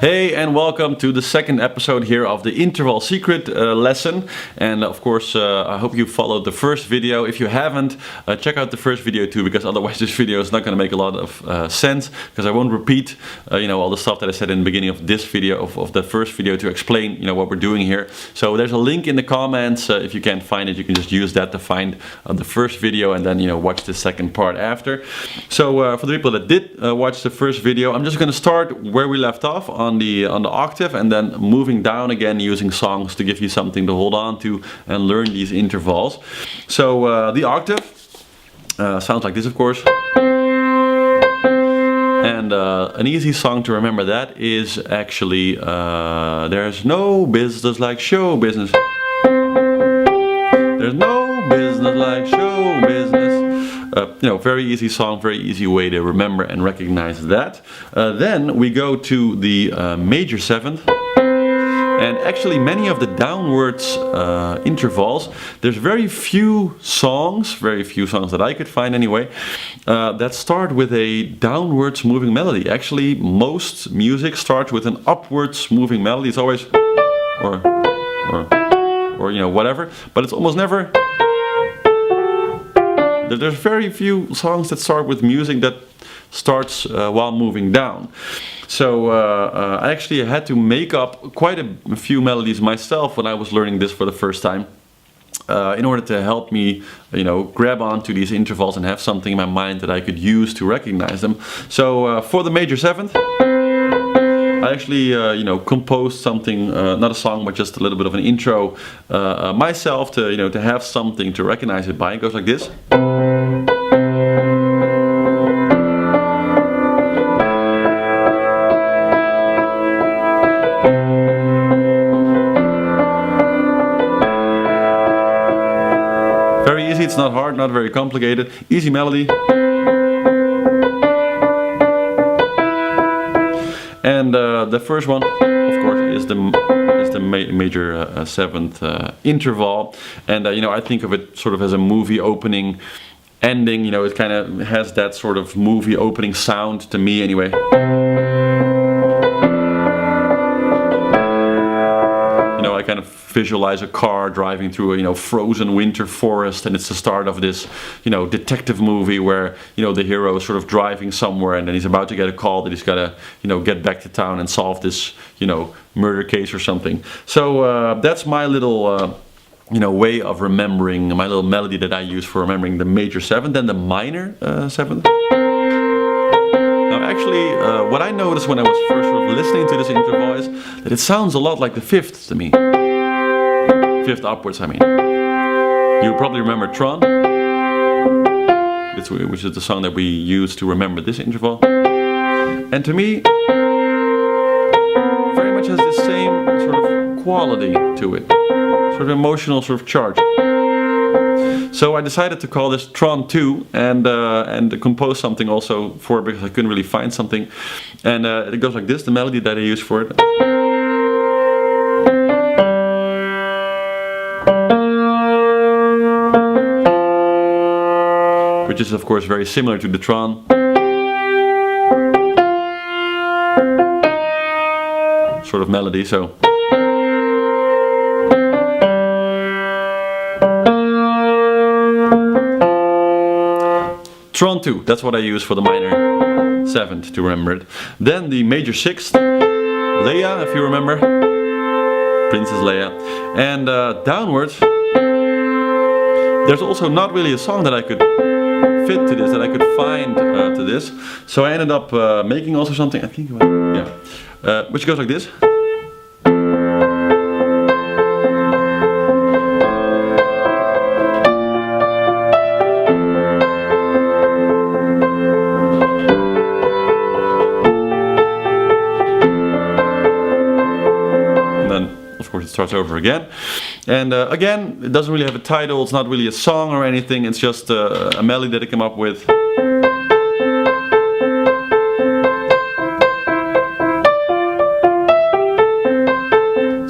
Hey, and welcome to the second episode here of the interval secret lesson. And of course, I hope you followed the first video. If you haven't, check out the first video too, because otherwise this video is not going to make a lot of sense, because I won't repeat all the stuff that I said in the beginning of this video, of the first video, to explain what we're doing here. So there's a link in the comments. If you can't find it, you can just use that to find the first video, and then watch the second part after. So for the people that did watch the first video, I'm just going to start where we left off on the octave, and then moving down again using songs to give you something to hold on to and learn these intervals. So the octave sounds like this, of course. And an easy song to remember that is actually there's no business like show business. There's no business like show business. Very easy song, very easy way to remember and recognize that. Then we go to the major seventh. And actually many of the downwards intervals, there's very few songs that I could find anyway, that start with a downwards moving melody. Actually, most music starts with an upwards moving melody. It's always or whatever, but it's almost never. There's very few songs that start with music that starts while moving down. So I actually had to make up quite a few melodies myself when I was learning this for the first time, in order to help me, grab onto these intervals and have something in my mind that I could use to recognize them. So for the major seventh, I actually, composed something, not a song, but just a little bit of an intro myself to, to have something to recognize it by. It goes like this. Very easy, it's not hard, not very complicated. Easy melody. And the first one, of course, is the major seventh interval. And I think of it sort of as a movie opening, ending. It kind of has that sort of movie opening sound to me, anyway. I kind of visualize a car driving through a frozen winter forest, and it's the start of this detective movie where the hero is sort of driving somewhere, and then he's about to get a call that he's got to get back to town and solve this murder case or something. So that's my little way of remembering, my little melody that I use for remembering the major seventh. Then the minor seventh. Now actually, what I noticed when I was first sort of listening to this interval is that it sounds a lot like the fifth to me. Fifth upwards, I mean. You probably remember Tron, which is the song that we use to remember this interval. And to me, very much has the same sort of quality to it. Sort of emotional sort of charge. So I decided to call this Tron 2 and compose something also for it, because I couldn't really find something. And it goes like this, the melody that I use for it. Which is of course very similar to the Tron. Sort of melody, so. Tron 2, that's what I use for the minor seventh to remember it. Then the major sixth, Leia, if you remember, Princess Leia. And downwards, there's also not really a song that I could fit to this, that I could find to this. So I ended up making also something, I think, which goes like this. It starts over again, and again, it doesn't really have a title. It's not really a song or anything. It's just a melody that I came up with.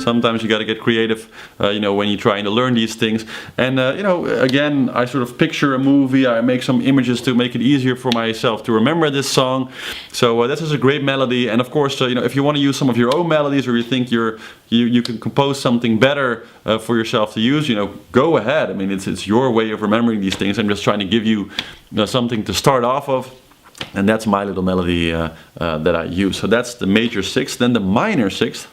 Sometimes you got to get creative, you know, when you're trying to learn these things. And you know, again, I sort of picture a movie. I make some images to make it easier for myself to remember this song. So this is a great melody. And of course, you know, if you want to use some of your own melodies, or you think you can compose something better for yourself to use, you know, go ahead. I mean, it's your way of remembering these things. I'm just trying to give you, something to start off of. And that's my little melody that I use. So that's the major sixth. Then the minor sixth.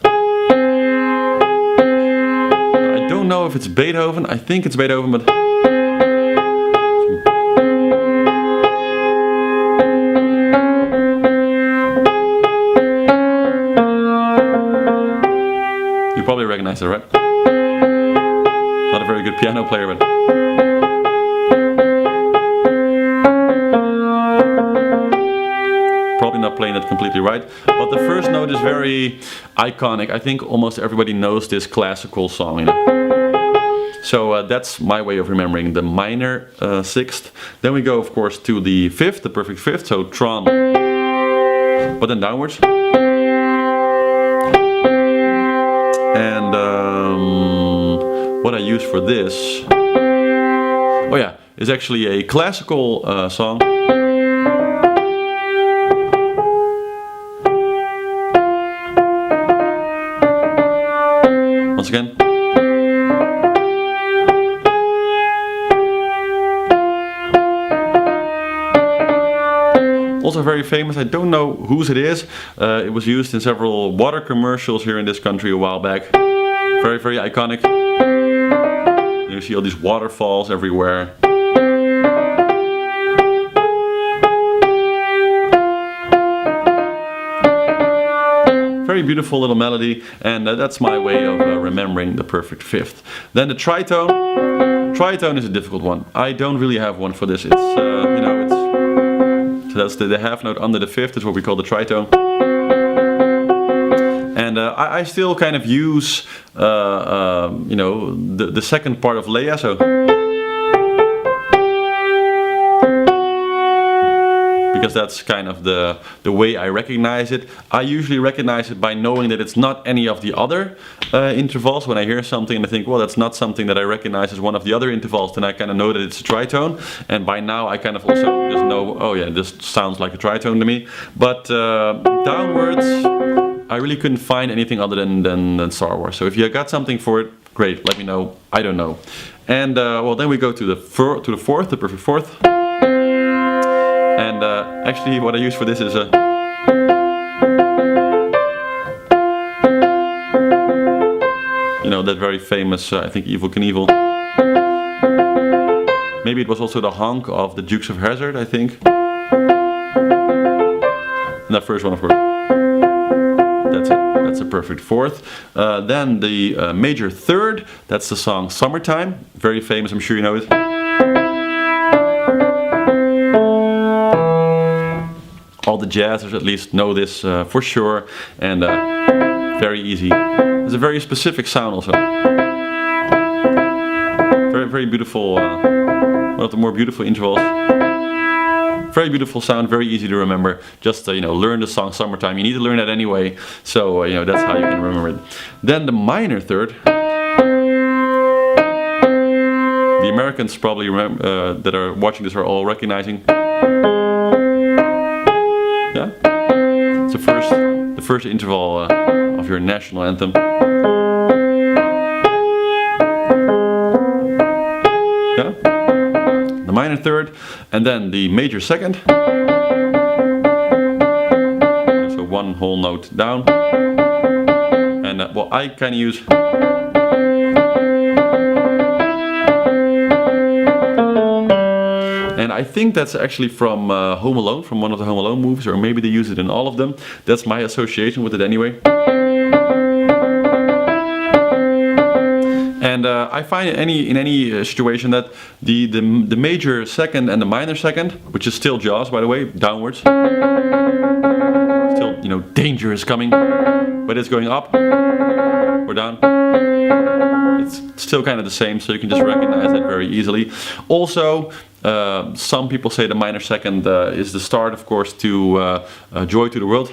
I don't know if it's Beethoven. I think it's Beethoven, but you probably recognize it, right? Not a very good piano player, but probably not playing it completely right. But the first note is very iconic. I think almost everybody knows this classical song, you know. So that's my way of remembering the minor sixth. Then we go, of course, to the fifth, the perfect fifth. So Tron, but then downwards. And what I use for this, oh yeah, is actually a classical song. Once again. Also very famous, I don't know whose it is. It was used in several water commercials here in this country a while back. Very, very iconic. You see all these waterfalls everywhere. Very beautiful little melody, and that's my way of remembering the perfect fifth. Then the tritone. Tritone is a difficult one. I don't really have one for this. It's you know, it's so that's the half note under the fifth is what we call the tritone. And I still kind of use you know, the second part of Leia, so because that's kind of the way I recognize it. I usually recognize it by knowing that it's not any of the other intervals. When I hear something and I think, well, that's not something that I recognize as one of the other intervals, then I kind of know that it's a tritone. And by now I kind of also just know, oh yeah, this sounds like a tritone to me. But downwards, I really couldn't find anything other than Star Wars. So if you got something for it, great, let me know. I don't know. And well, then we go to the fourth, the perfect fourth. And actually what I use for this is a you know, that very famous, I think, Evel Knievel. Maybe it was also the honk of the Dukes of Hazzard, I think. And that first one, of course. That's it. That's a perfect fourth. Then the major third, that's the song Summertime. Very famous, I'm sure you know it. All the jazzers at least know this for sure, and very easy. It's a very specific sound also. Very, very beautiful, one of the more beautiful intervals. Very beautiful sound, very easy to remember. Just you know, learn the song Summertime. You need to learn that anyway, so you know, that's how you can remember it. Then the minor third. The Americans probably remember, that are watching this are all recognizing. Yeah, it's the first interval of your national anthem. Yeah, the minor third, and then the major second. So one whole note down, and well, I kind of use. And I think that's actually from Home Alone, from one of the Home Alone movies, or maybe they use it in all of them. That's my association with it anyway. And I find in any situation that the major second and the minor second, which is still Jaws, by the way, downwards. Still, you know, danger is coming, but it's going up or down. It's still kind of the same, so you can just recognize that very easily. Also, some people say the minor second is the start, of course, to Joy to the World.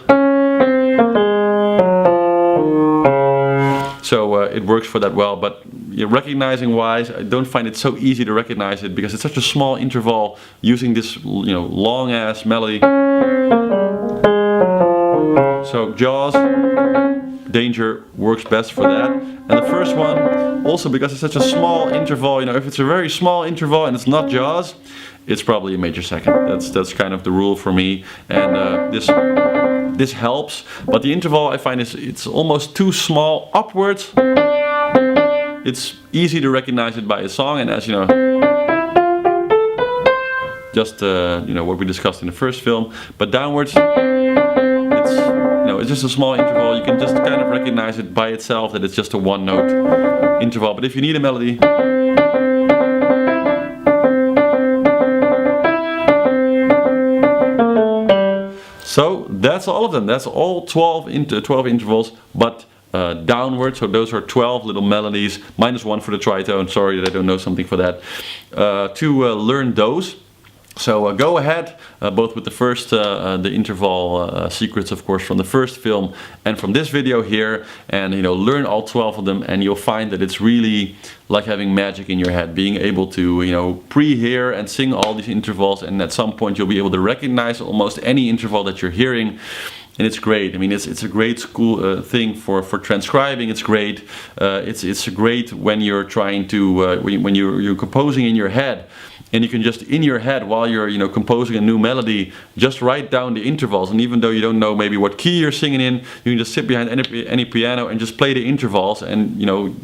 so it works for that well. But recognizing wise, I don't find it so easy to recognize it because it's such a small interval using this long ass melody. So jaws, danger works best for that. And the first one, also because it's such a small interval, if it's a very small interval and it's not jaws, it's probably a major second. That's kind of the rule for me. And this helps, but the interval I find it's almost too small upwards. It's easy to recognize it by a song, and as you know, just what we discussed in the first film. But downwards, it's just a small interval. You can just kind of recognize it by itself that it's just a one note interval. But if you need a melody, so that's all of them. That's all 12 intervals, but downward. So those are 12 little melodies, -1 for the tritone. Sorry that I don't know something for that. To learn those. So go ahead, both with the first, the interval secrets, of course, from the first film and from this video here, and learn all 12 of them, and you'll find that it's really like having magic in your head, being able to pre-hear and sing all these intervals, and at some point you'll be able to recognize almost any interval that you're hearing. And it's great. I mean, it's a great school thing for transcribing. It's great. It's great when you're trying to when you're composing in your head, and you can just in your head while you're composing a new melody, just write down the intervals. And even though you don't know maybe what key you're singing in, you can just sit behind any piano and just play the intervals, and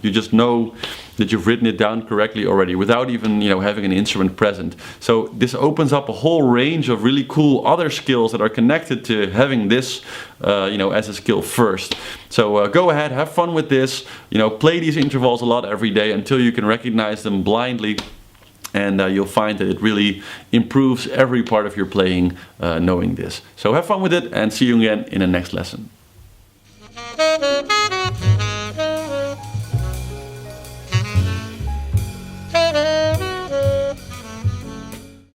you just know that you've written it down correctly already without even having an instrument present. So this opens up a whole range of really cool other skills that are connected to having this as a skill first. So go ahead, have fun with this, play these intervals a lot every day until you can recognize them blindly, and you'll find that it really improves every part of your playing knowing this. So have fun with it, and see you again in the next lesson.